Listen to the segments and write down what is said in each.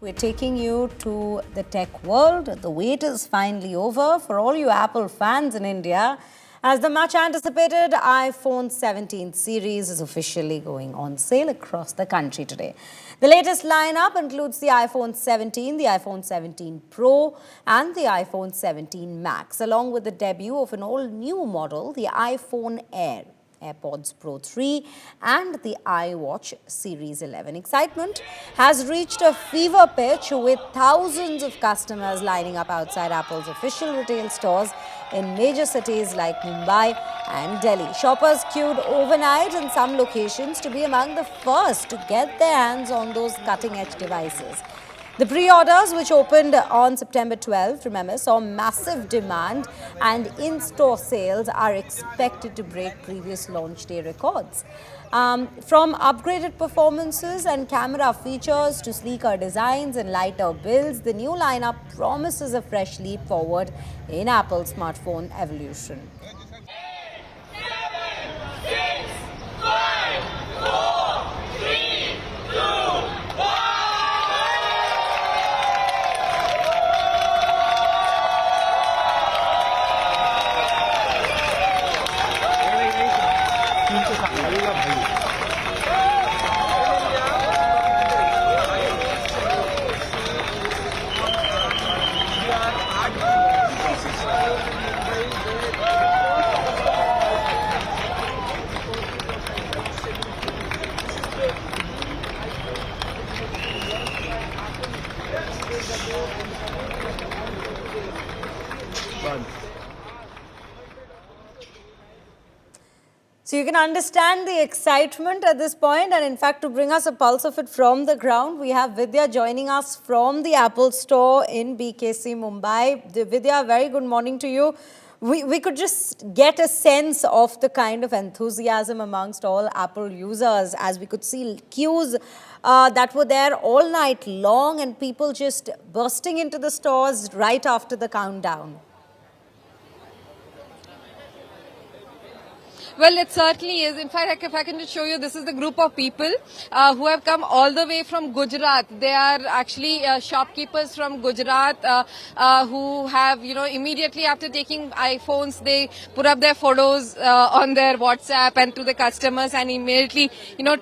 We're taking you to the tech world. The wait is finally over for all you Apple fans in India, as the much anticipated iPhone 17 series is officially going on sale across the country today. The latest lineup includes the iPhone 17, the iPhone 17 Pro, and the iPhone 17 Max, along with the debut of an all-new model, the iPhone Air, AirPods Pro 3 and the iWatch Series 11. Excitement has reached a fever pitch with thousands of customers lining up outside Apple's official retail stores in major cities like Mumbai and Delhi. Shoppers queued overnight in some locations to be among the first to get their hands on those cutting-edge devices. The pre-orders, which opened on September 12th, remember, saw massive demand, and in-store sales are expected to break previous launch day records. From upgraded performances and camera features to sleeker designs and lighter builds, the new lineup promises a fresh leap forward in Apple's smartphone evolution. So you can understand the excitement at this point, and in fact, to bring us a pulse of it from the ground, we have Vidya joining us from the Apple store in BKC, Mumbai. Vidya, very good morning to you. We could just get a sense of the kind of enthusiasm amongst all Apple users, as we could see queues that were there all night long and people just bursting into the stores right after the countdown. Well, it certainly is. In fact, if I can just show you, this is the group of people who have come all the way from Gujarat. They are actually shopkeepers from Gujarat who have, immediately after taking iPhones, they put up their photos on their WhatsApp and to the customers and immediately,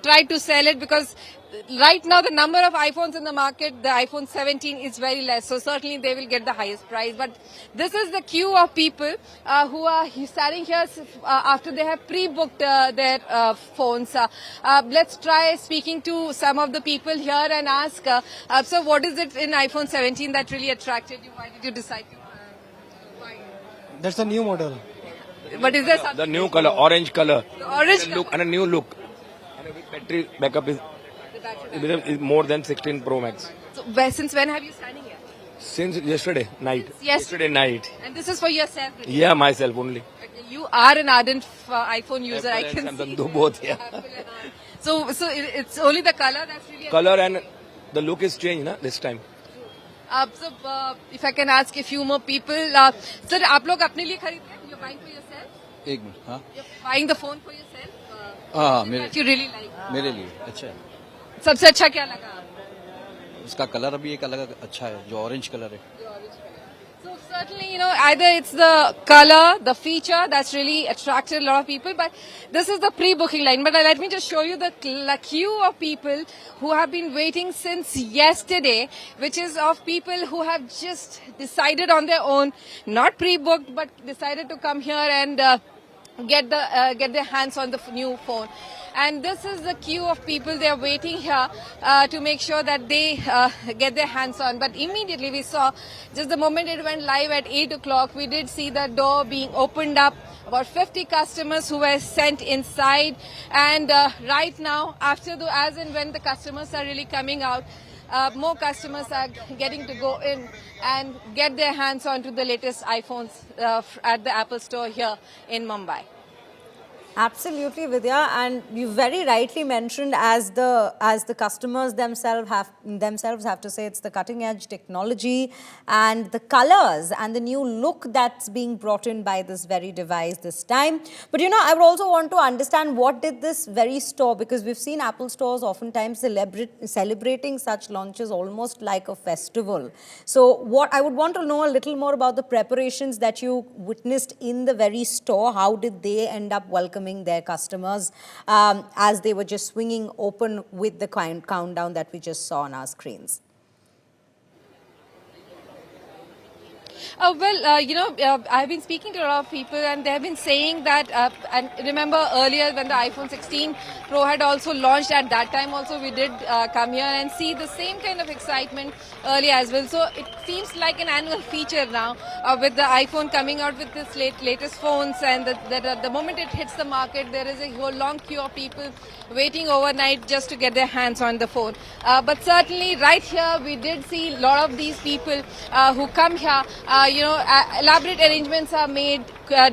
try to sell it, because right now the number of iPhones in the market, the iPhone 17 is very less. So certainly they will get the highest price. But this is the queue of people who are standing here after they have pre-booked their phones. Let's try speaking to some of the people here and ask, so what is it in iPhone 17 that really attracted you? Why did you decide to buy it? That's the new model. But is there something? The new color, orange color. The orange and a look, and a new look. And a battery backup is more than 16 Pro Max. So since when have you standing here? Since yesterday night. Yesterday night. And this is for yourself? Yeah, myself only. Okay, you are an ardent iPhone user, Apple I can and see. Samsung, both, yeah. So it's only the color that's really... Color and the look is changed this time. If I can ask a few more people. Sir, आप लोग अपने लिए खरीद रहे हैं? You're buying for yourself? एक minute हाँ You're buying the phone for yourself? हाँ मेरे That you really like? मेरे लिए अच्छा है सबसे अच्छा क्या लगा? उसका कलर अभी एक अलग अच्छा है जो ऑरेंज कलर है. So certainly, either it's the color, the feature that's really attracted a lot of people, but this is the pre-booking line. But let me just show you the queue of people who have been waiting since yesterday, which is of people who have just decided on their own, not pre-booked, but decided to come here and get their hands on the new phone. And this is the queue of people. They are waiting here to make sure that they get their hands on. But immediately we saw, just the moment it went live at 8 o'clock, we did see the door being opened up. About 50 customers who were sent inside. And right now, as and when the customers are really coming out, more customers are getting to go in and get their hands onto the latest iPhones at the Apple store here in Mumbai. Absolutely, Vidya, and you very rightly mentioned as the customers themselves have to say it's the cutting edge technology and the colors and the new look that's being brought in by this very device this time. But I would also want to understand what did this very store, because we've seen Apple stores oftentimes celebrating such launches almost like a festival. So what I would want to know a little more about the preparations that you witnessed in the very store. How did they end up welcoming their customers as they were just swinging open with the countdown that we just saw on our screens? I've been speaking to a lot of people and they've been saying that, and remember earlier when the iPhone 16 Pro had also launched, at that time also we did come here and see the same kind of excitement earlier as well. So it seems like an annual feature now with the iPhone coming out with this latest phones, and the moment it hits the market, there is a whole long queue of people waiting overnight just to get their hands on the phone. But certainly right here we did see a lot of these people who come here. Elaborate arrangements are made,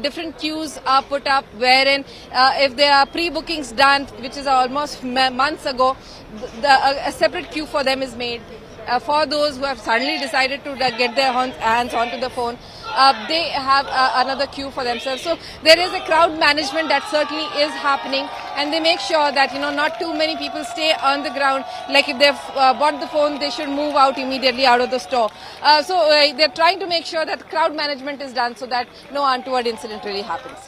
different queues are put up, wherein if there are pre-bookings done, which is almost months ago, a separate queue for them is made. For those who have suddenly decided to get their hands onto the phone, they have another queue for themselves. So there is a crowd management that certainly is happening, and they make sure that not too many people stay on the ground. Like if they've bought the phone, they should move out immediately out of the store. So they're trying to make sure that crowd management is done so that no untoward incident really happens.